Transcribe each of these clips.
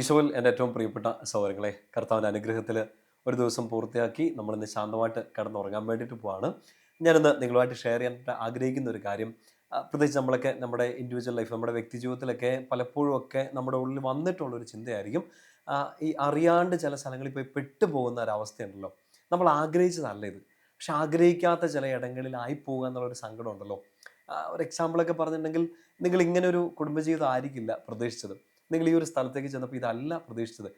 ഈശോയിൽ എൻ്റെ ഏറ്റവും പ്രിയപ്പെട്ട സഹോദരങ്ങളെ, കർത്താവിൻ്റെ അനുഗ്രഹത്തിൽ ഒരു ദിവസം പൂർത്തിയാക്കി നമ്മളിന്ന് ശാന്തമായിട്ട് കിടന്നുറങ്ങാൻ വേണ്ടിയിട്ട് പോവാണ്. ഞാനിന്ന് നിങ്ങളുമായിട്ട് ഷെയർ ചെയ്യാൻ ആഗ്രഹിക്കുന്ന ഒരു കാര്യം, പ്രത്യേകിച്ച് നമ്മളൊക്കെ നമ്മുടെ ഇൻഡിവിജ്വൽ ലൈഫ്, നമ്മുടെ വ്യക്തി ജീവിതത്തിലൊക്കെ പലപ്പോഴും ഒക്കെ നമ്മുടെ ഉള്ളിൽ വന്നിട്ടുള്ളൊരു ചിന്തയായിരിക്കും. ഈ അറിയാണ്ട് ചില സ്ഥലങ്ങളിൽ പോയി പെട്ടുപോകുന്ന ഒരവസ്ഥയുണ്ടല്ലോ. നമ്മൾ ആഗ്രഹിച്ചതല്ല ഇത്, പക്ഷെ ആഗ്രഹിക്കാത്ത ചില ഇടങ്ങളിലായി പോകുക എന്നുള്ളൊരു സങ്കടം ഉണ്ടല്ലോ. ഒരു എക്സാമ്പിളൊക്കെ പറഞ്ഞിട്ടുണ്ടെങ്കിൽ, നിങ്ങൾ ഇങ്ങനെ ഒരു കുടുംബജീവിതം ആയിരിക്കില്ല പ്രതീക്ഷിച്ചത്. നിങ്ങൾ ഈ ഒരു സ്ഥലത്തേക്ക് ചെന്നപ്പോൾ ഇതല്ല പ്രതീക്ഷിച്ചത്.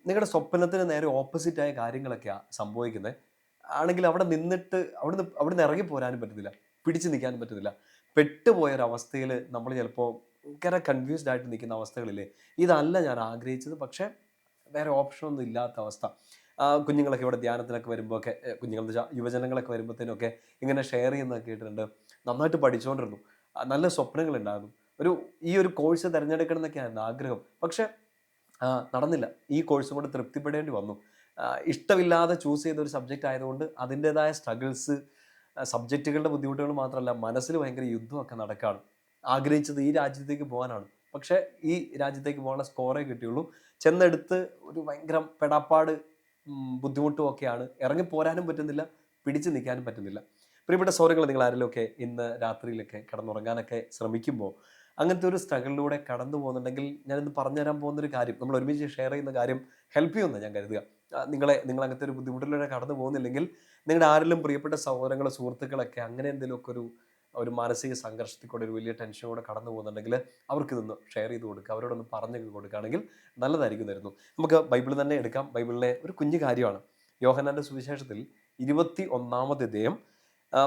നിങ്ങളുടെ സ്വപ്നത്തിന് നേരെ ഓപ്പോസിറ്റായ കാര്യങ്ങളൊക്കെയാണ് സംഭവിക്കുന്നത്. ആണെങ്കിൽ അവിടെ നിന്നിട്ട് അവിടുന്ന് ഇറങ്ങി പോരാനും പറ്റുന്നില്ല, പിടിച്ചു നിൽക്കാനും പറ്റുന്നില്ല. പെട്ടുപോയൊരവസ്ഥയിൽ നമ്മൾ ചിലപ്പോൾ ഭയങ്കര കൺഫ്യൂസ്ഡ് ആയിട്ട് നിൽക്കുന്ന അവസ്ഥകളില്ലേ. ഇതല്ല ഞാൻ ആഗ്രഹിച്ചത്, പക്ഷേ വേറെ ഓപ്ഷനൊന്നും ഇല്ലാത്ത അവസ്ഥ. കുഞ്ഞുങ്ങളൊക്കെ ഇവിടെ ധ്യാനത്തിനൊക്കെ വരുമ്പോൾ ഒക്കെ, കുഞ്ഞുങ്ങളെന്ന് വെച്ചാൽ യുവജനങ്ങളൊക്കെ വരുമ്പോഴത്തേനൊക്കെ ഇങ്ങനെ ഷെയർ ചെയ്യുന്നതൊക്കെ കേട്ടിട്ടുണ്ട്. നന്നായിട്ട് പഠിച്ചുകൊണ്ടിരുന്നു, നല്ല സ്വപ്നങ്ങളുണ്ടായിരുന്നു, ഈ ഒരു കോഴ്സ് തിരഞ്ഞെടുക്കണം എന്നൊക്കെയായിരുന്നു ആഗ്രഹം. പക്ഷെ നടന്നില്ല. ഈ കോഴ്സും കൂടെ തൃപ്തിപ്പെടേണ്ടി വന്നു. ഇഷ്ടമില്ലാതെ ചൂസ് ചെയ്ത ഒരു സബ്ജക്റ്റ് ആയതുകൊണ്ട് അതിൻ്റെതായ സ്ട്രഗിൾസ്, സബ്ജക്റ്റുകളുടെ ബുദ്ധിമുട്ടുകൾ മാത്രമല്ല, മനസ്സിൽ ഭയങ്കര യുദ്ധമൊക്കെ നടക്കുകയാണ്. ആഗ്രഹിച്ചത് ഈ രാജ്യത്തേക്ക് പോകാനാണ്, പക്ഷേ ഈ രാജ്യത്തേക്ക് പോകാനുള്ള സ്കോറേ കിട്ടിയുള്ളൂ. ചെന്നെടുത്ത് ഒരു ഭയങ്കര പെടാപ്പാട്, ബുദ്ധിമുട്ടും ഒക്കെയാണ്. ഇറങ്ങിപ്പോരാനും പറ്റുന്നില്ല, പിടിച്ചു നിൽക്കാനും പറ്റുന്നില്ല. പ്രിയപ്പെട്ട സൗരങ്ങൾ, നിങ്ങൾ ആരെങ്കിലുമൊക്കെ ഇന്ന് രാത്രിയിലൊക്കെ കിടന്നുറങ്ങാനൊക്കെ ശ്രമിക്കുമ്പോൾ അങ്ങനത്തെ ഒരു സ്ട്രഗിളിലൂടെ കടന്നു പോകുന്നുണ്ടെങ്കിൽ, ഞാനിന്ന് പറഞ്ഞു തരാൻ പോകുന്നൊരു കാര്യം, നമ്മൾ ഒരുമിച്ച് ഷെയർ ചെയ്യുന്ന കാര്യം ഹെൽപ്പ് ചെയ്യുമെന്ന് ഞാൻ കരുതുക. നിങ്ങൾ അങ്ങനത്തെ ഒരു ബുദ്ധിമുട്ടിലൂടെ കടന്നു പോകുന്നില്ലെങ്കിൽ, നിങ്ങളുടെ ആരെങ്കിലും പ്രിയപ്പെട്ട സഹോദരങ്ങളോ സുഹൃത്തുക്കളൊക്കെ അങ്ങനെ എന്തെങ്കിലുമൊക്കെ ഒരു ഒരു മാനസിക സംഘർഷത്തിൽ കൂടെ, ഒരു വലിയ ടെൻഷനോടെ കടന്നു പോകുന്നുണ്ടെങ്കിൽ, അവർക്ക് ഇതൊന്ന് ഷെയർ ചെയ്ത് കൊടുക്കുക, അവരോടൊന്ന് പറഞ്ഞു കൊടുക്കുകയാണെങ്കിൽ നല്ലതായിരിക്കും തരുന്നു. നമുക്ക് ബൈബിൾ തന്നെ എടുക്കാം. ബൈബിളിലെ ഒരു കുഞ്ഞു കാര്യമാണ്. യോഹന്നാന്റെ സുവിശേഷത്തിൽ 21-ാമത്തെ അധ്യായം,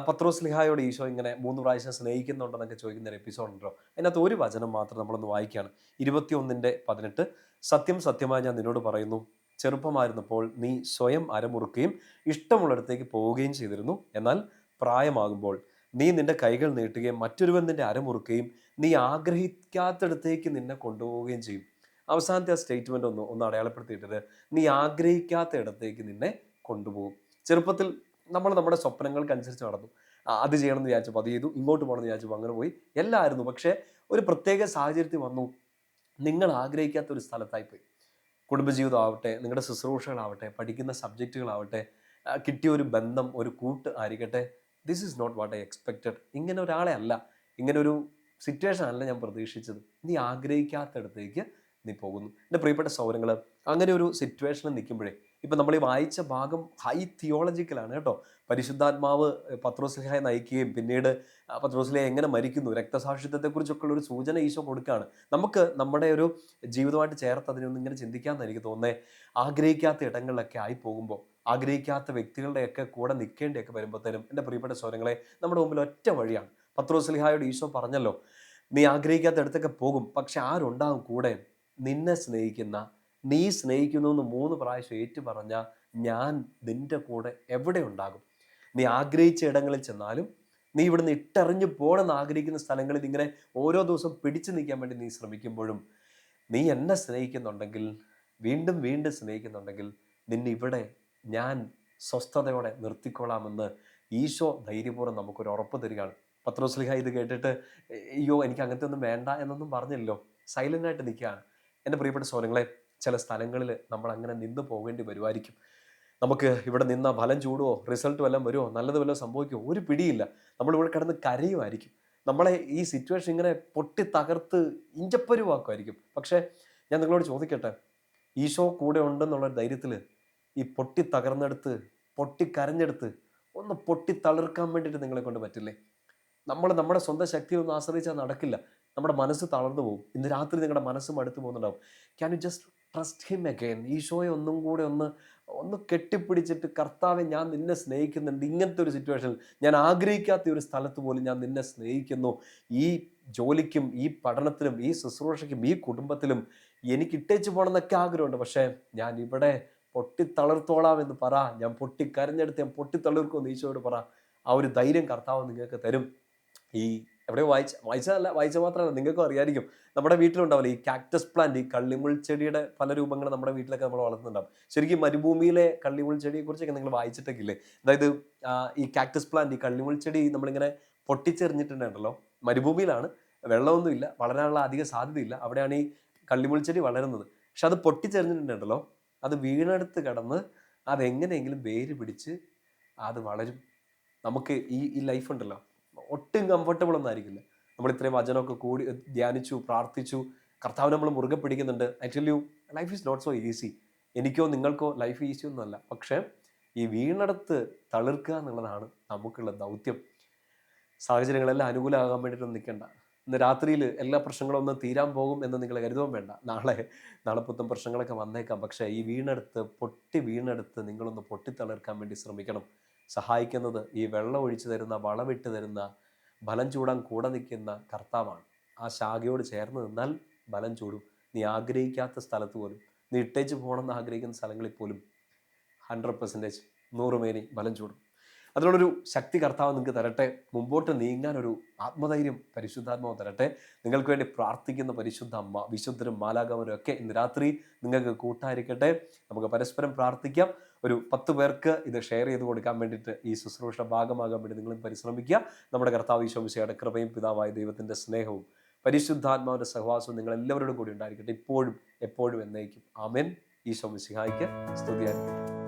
പത്രോസ്ലിഹായോട് ഈശോ ഇങ്ങനെ 3 പ്രാവശ്യം സ്നേഹിക്കുന്നുണ്ടെന്നൊക്കെ ചോദിക്കുന്ന ഒരു എപ്പിസോഡ് ഉണ്ടല്ലോ. അതിനകത്ത് ഒരു വചനം മാത്രം നമ്മളൊന്ന് വായിക്കുകയാണ്. 21:18. സത്യം സത്യമായി ഞാൻ നിന്നോട് പറയുന്നു, ചെറുപ്പമായിരുന്നപ്പോൾ നീ സ്വയം അരമുറുക്കുകയും ഇഷ്ടമുള്ളിടത്തേക്ക് പോവുകയും ചെയ്തിരുന്നു. എന്നാൽ പ്രായമാകുമ്പോൾ നീ നിന്റെ കൈകൾ നീട്ടുകയും മറ്റൊരുവൻ നിന്റെ അരമുറുക്കുകയും നീ ആഗ്രഹിക്കാത്തിടത്തേക്ക് നിന്നെ കൊണ്ടുപോവുകയും ചെയ്യും. അവസാനത്തെ ആ സ്റ്റേറ്റ്മെന്റ് ഒന്ന് അടയാളപ്പെടുത്തിയിട്ടത്, നീ ആഗ്രഹിക്കാത്ത ഇടത്തേക്ക് നിന്നെ കൊണ്ടുപോകും. ചെറുപ്പത്തിൽ നമ്മൾ നമ്മുടെ സ്വപ്നങ്ങൾക്കനുസരിച്ച് നടന്നു. അത് ചെയ്യണമെന്ന് വിചാരിച്ചപ്പോൾ അത് ചെയ്തു, ഇങ്ങോട്ട് പോകണമെന്ന് വിചാരിച്ചപ്പോൾ അങ്ങനെ പോയി, എല്ലാമായിരുന്നു. പക്ഷേ ഒരു പ്രത്യേക സാഹചര്യത്തിൽ വന്നു, നിങ്ങൾ ആഗ്രഹിക്കാത്ത ഒരു സ്ഥലത്തായിപ്പോയി. കുടുംബജീവിതം ആവട്ടെ, നിങ്ങളുടെ ശുശ്രൂഷകളാവട്ടെ, പഠിക്കുന്ന സബ്ജക്റ്റുകളാവട്ടെ, കിട്ടിയ ഒരു ബന്ധം, ഒരു കൂട്ട് ആയിരിക്കട്ടെ, this is not what I expected. ഇങ്ങനെ ഒരാളെ അല്ല, ഇങ്ങനൊരു സിറ്റുവേഷൻ അല്ല ഞാൻ പ്രതീക്ഷിച്ചത്. നീ ആഗ്രഹിക്കാത്തിടത്തേക്ക് നീ പോകുന്നു. എൻ്റെ പ്രിയപ്പെട്ട സൗരങ്ങൾ, അങ്ങനെ ഒരു സിറ്റുവേഷനിൽ നിൽക്കുമ്പോഴേ, ഇപ്പം നമ്മൾ ഈ വായിച്ച ഭാഗം ഹൈ തിയോളജിക്കലാണ് കേട്ടോ. പരിശുദ്ധാത്മാവ് പത്രോസ്ലിഹായെ നയിക്കുകയും പിന്നീട് പത്രോസ്ലിഹ എങ്ങനെ മരിക്കുന്നു, രക്തസാക്ഷിത്വത്തെക്കുറിച്ചൊക്കെ ഉള്ള ഒരു സൂചന ഈശോ കൊടുക്കുകയാണ്. നമുക്ക് നമ്മുടെ ഒരു ജീവിതമായിട്ട് ചേർത്ത് അതിനൊന്നും ഇങ്ങനെ ചിന്തിക്കാമെന്ന് എനിക്ക് തോന്നുന്നത്. ആഗ്രഹിക്കാത്ത ഇടങ്ങളിലൊക്കെ ആയി പോകുമ്പോൾ, ആഗ്രഹിക്കാത്ത വ്യക്തികളുടെയൊക്കെ കൂടെ നിൽക്കേണ്ടിയൊക്കെ വരുമ്പോഴത്തേനും, എൻ്റെ പ്രിയപ്പെട്ട സ്വരങ്ങളെ, നമ്മുടെ മുമ്പിൽ ഒറ്റ വഴിയാണ്. പത്രോസ്ലിഹായോട് ഈശോ പറഞ്ഞല്ലോ, നീ ആഗ്രഹിക്കാത്ത ഇടത്തൊക്കെ പോകും, പക്ഷെ ആരുണ്ടാകും കൂടെ? നിന്നെ സ്നേഹിക്കുന്ന, നീ സ്നേഹിക്കുന്നു എന്ന് 3 പ്രാവശ്യം ഏറ്റു പറഞ്ഞ ഞാൻ നിന്റെ കൂടെ എവിടെ ഉണ്ടാകും? നീ ആഗ്രഹിച്ച ഇടങ്ങളിൽ ചെന്നാലും, നീ ഇവിടുന്ന് ഇട്ടെറിഞ്ഞു പോകണമെന്ന് ആഗ്രഹിക്കുന്ന സ്ഥലങ്ങളിൽ ഇങ്ങനെ ഓരോ ദിവസം പിടിച്ചു നിൽക്കാൻ വേണ്ടി നീ ശ്രമിക്കുമ്പോഴും, നീ എന്നെ സ്നേഹിക്കുന്നുണ്ടെങ്കിൽ, വീണ്ടും വീണ്ടും സ്നേഹിക്കുന്നുണ്ടെങ്കിൽ, നിന്നെ ഇവിടെ ഞാൻ സ്വസ്ഥതയോടെ നിർത്തിക്കൊള്ളാമെന്ന് ഈശോ ധൈര്യപൂർവ്വം നമുക്കൊരു ഉറപ്പ് തരികയാണ്. പത്രോസ്ലിഹ ഇത് കേട്ടിട്ട്, അയ്യോ എനിക്ക് അങ്ങനത്തെ ഒന്നും വേണ്ട എന്നൊന്നും പറഞ്ഞില്ലല്ലോ, സൈലൻ്റ് ആയിട്ട് നിൽക്കുകയാണ്. എൻ്റെ പ്രിയപ്പെട്ട സഹോദരങ്ങളെ, ചില സ്ഥലങ്ങളിൽ നമ്മൾ അങ്ങനെ നിന്ന് പോകേണ്ടി വരുമായിരിക്കും. നമുക്ക് ഇവിടെ നിന്ന ഫലം ചൂടുവോ, റിസൾട്ട് വല്ലതും വരുമോ, നല്ലത് വല്ലതും സംഭവിക്കുമോ, ഒരു പിടിയില്ല. നമ്മളിവിടെ കിടന്ന് കരയുമായിരിക്കും. നമ്മളെ ഈ സിറ്റുവേഷൻ ഇങ്ങനെ പൊട്ടി തകർത്ത് ഇഞ്ചപ്പരുവാക്കുമായിരിക്കും. പക്ഷേ ഞാൻ നിങ്ങളോട് ചോദിക്കട്ടെ, ഈശോ കൂടെ ഉണ്ടെന്നുള്ള ധൈര്യത്തിൽ ഈ പൊട്ടി തകർന്നെടുത്ത്, പൊട്ടിക്കരഞ്ഞെടുത്ത് ഒന്ന് പൊട്ടി തളിർക്കാൻ വേണ്ടിയിട്ട് നിങ്ങളെ കൊണ്ട് പറ്റില്ലേ? നമ്മുടെ സ്വന്തം ശക്തിയൊന്നും ആശ്രയിച്ചാൽ നടക്കില്ല. നമ്മുടെ മനസ്സ് തളർന്നു പോകും. ഇന്ന് രാത്രി നിങ്ങളുടെ മനസ്സ് മടുത്തു പോകുന്നുണ്ടാവും. Can you just trust him again? ഈശോയെ ഒന്നും കൂടെ ഒന്ന് ഒന്ന് കെട്ടിപ്പിടിച്ചിട്ട്, കർത്താവെ ഞാൻ നിന്നെ സ്നേഹിക്കുന്നുണ്ട്, ഇങ്ങനത്തെ ഒരു സിറ്റുവേഷനിൽ, ഞാൻ ആഗ്രഹിക്കാത്ത ഒരു സ്ഥലത്ത് പോലും ഞാൻ നിന്നെ സ്നേഹിക്കുന്നു. ഈ ജോലിക്കും ഈ പഠനത്തിലും ഈ ശുശ്രൂഷയ്ക്കും ഈ കുടുംബത്തിലും എനിക്ക് ഇട്ടേച്ച് പോകണം എന്നൊക്കെ ആഗ്രഹമുണ്ട്. പക്ഷേ ഞാൻ ഇവിടെ പൊട്ടിത്തളർത്തോളാം എന്ന് പറ. ഞാൻ പൊട്ടിക്കരഞ്ഞെടുത്ത് ഞാൻ പൊട്ടിത്തളിർക്കുമെന്ന് ഈശോയോട് പറ. ആ ഒരു ധൈര്യം കർത്താവ് നിങ്ങൾക്ക് തരും. ഈ എവിടെയോ വായിച്ച മാത്രമല്ല, നിങ്ങൾക്കും അറിയായിരിക്കും. നമ്മുടെ വീട്ടിലുണ്ടാവില്ല ഈ കാക്ടസ് പ്ലാന്റ്, ഈ കള്ളിമുൾ ചെടിയുടെ പല രൂപങ്ങൾ നമ്മുടെ വീട്ടിലൊക്കെ നമ്മൾ വളർത്തുന്നുണ്ടാവും. ശരിക്കും മരുഭൂമിയിലെ കള്ളിമുൾ ചെടിയെ കുറിച്ചൊക്കെ നിങ്ങൾ വായിച്ചിട്ടൊക്കെ ഇല്ലേ? അതായത് ഈ കാക്ടസ് പ്ലാന്റ്, ഈ കള്ളിമുൾ ചെടി നമ്മളിങ്ങനെ പൊട്ടിച്ചെറിഞ്ഞിട്ടുണ്ടല്ലോ, മരുഭൂമിയിലാണ്, വെള്ളമൊന്നുമില്ല, വളരാനുള്ള അധിക സാധ്യതയില്ല, അവിടെയാണ് ഈ കള്ളിമുൾ ചെടി വളരുന്നത്. പക്ഷെ അത് പൊട്ടിച്ചെറിഞ്ഞിട്ടുണ്ടല്ലോ, അത് വീണെടുത്ത് കിടന്ന് അതെങ്ങനെയെങ്കിലും വേര് പിടിച്ച് അത് വളരും. നമുക്ക് ഈ ലൈഫ് ഉണ്ടല്ലോ, ഒട്ടും കംഫർട്ടബിൾ ഒന്നും ആയിരിക്കില്ല. നമ്മൾ ഇത്രയും വചനമൊക്കെ കൂടി ധ്യാനിച്ചു, പ്രാർത്ഥിച്ചു, കർത്താവ് നമ്മൾ മുറുകെ പിടിക്കുന്നുണ്ട്. I tell you, life is not so easy. എനിക്കോ നിങ്ങൾക്കോ ലൈഫ് ഈസി ഒന്നുമല്ല. പക്ഷേ ഈ വീണെടുത്ത് തളിർക്കുക എന്നുള്ളതാണ് നമുക്കുള്ള ദൗത്യം. സാഹചര്യങ്ങളെല്ലാം അനുകൂലമാകാൻ വേണ്ടിയിട്ടൊന്നും നിൽക്കണ്ട. ഇന്ന് രാത്രിയിൽ എല്ലാ പ്രശ്നങ്ങളും ഒന്ന് തീരാൻ പോകും എന്ന് നിങ്ങൾ കരുതുകയും വേണ്ട. നാളെ പുത്തൻ പ്രശ്നങ്ങളൊക്കെ വന്നേക്കാം. പക്ഷേ ഈ വീണെടുത്ത് നിങ്ങളൊന്ന് പൊട്ടിത്തളിർക്കാൻ വേണ്ടി ശ്രമിക്കണം. സഹായിക്കുന്നത് ഈ വെള്ളം ഒഴിച്ചു തരുന്ന, വളമിട്ട് തരുന്ന, ബലം ചൂടാൻ കൂടെ നിൽക്കുന്ന കർത്താവാണ്. ആ ശാഖയോട് ചേർന്ന് നിന്നാൽ ബലം ചൂടും. നീ ആഗ്രഹിക്കാത്ത സ്ഥലത്ത് പോലും, നീ ഇട്ടേച്ച് പോകണമെന്ന് ആഗ്രഹിക്കുന്ന സ്ഥലങ്ങളിൽ പോലും 100% 100 മേനി ബലം ചൂടും. അതിനുള്ളൊരു ശക്തി കർത്താവ് നിങ്ങൾക്ക് തരട്ടെ. മുമ്പോട്ട് നീങ്ങാനൊരു ആത്മധൈര്യം പരിശുദ്ധാത്മാവ് തരട്ടെ. നിങ്ങൾക്ക് വേണ്ടി പ്രാർത്ഥിക്കുന്ന പരിശുദ്ധ അമ്മ, വിശുദ്ധരും മാലാഖമാരും ഒക്കെ ഇന്ന് രാത്രി നിങ്ങൾക്ക് കൂട്ടായിരിക്കട്ടെ. നമുക്ക് പരസ്പരം പ്രാർത്ഥിക്കാം. ഒരു 10 പേർക്ക് ഇത് ഷെയർ ചെയ്ത് കൊടുക്കാൻ വേണ്ടിയിട്ട്, ഈ ശുശ്രൂഷ ഭാഗമാകാൻ വേണ്ടി നിങ്ങളും പരിശ്രമിക്കുക. നമ്മുടെ കർത്താവ് ഈശോ മിശിഹായുടെ കൃപയും പിതാവായ ദൈവത്തിൻ്റെ സ്നേഹവും പരിശുദ്ധാത്മാവിൻ്റെ സഹവാസവും നിങ്ങളെല്ലാവരോടും കൂടി ഉണ്ടായിരിക്കട്ടെ, ഇപ്പോഴും എപ്പോഴും എന്നേക്കും. ആമേൻ. ഈശോ മിശിഹായ്ക്ക് സ്തുതിയായിരിക്കട്ടെ.